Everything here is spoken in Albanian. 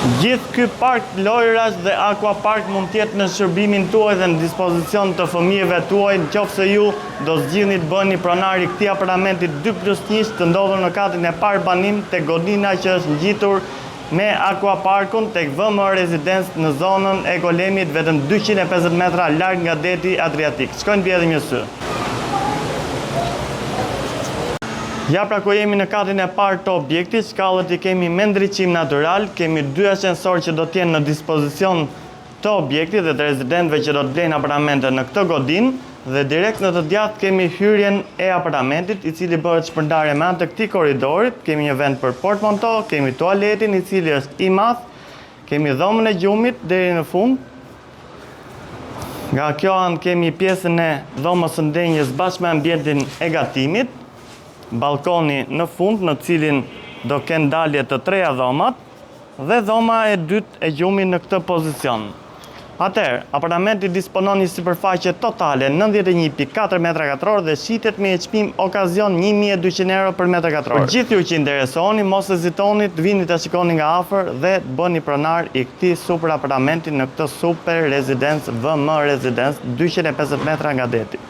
Gjithë ky park lojrash dhe aquapark mund t'jetë në shërbimin tuaj dhe në dispozicion të fëmijëve tuaj, nëse ju do zgjidhni të bëni pronari këtij apartamenti 2+1 të ndodhur në katin e parë banim tek Godina që është ngjitur me aquaparkun tek VM Residence në zonën e Kolemit, vetëm 250 metra larg nga deti Adriatik. Shkojnë bie një sy. Ja pra ku jemi në katin e parë të objektit, shkallët i kemi me ndriçim natyral, kemi 2 ascensor që do t'jenë në dispozicion të objektit dhe të rezidentëve që do të blejnë apartamente në këtë godinë, dhe direkt në të djathtë kemi hyrjen e apartamentit, i cili bëhet shpërndarje me anë të këtij korridorit. Kemi një vend për portmanto, kemi tualetin i cili është i madh, kemi dhomën e gjumit deri në fund. Nga kjo anë kemi pjesën e dhomës së ndenjës bashkë me ambientin e gatimit. Balkoni në fund, në cilin do kenë dalje të 3 dhomat, dhe dhoma e dytë e gjumit në këtë pozicion. Atëherë, apartamenti disponon një sipërfaqe totale 91.4 m2 dhe shitet me çmim okazion 1.200 euro për m2. Për gjithë ju që interesoni, mos hezitoni të vini ta shikoni nga afër dhe të bëni pronar i këtij super apartamenti në këtë super residence VM Residence 250 metra nga deti.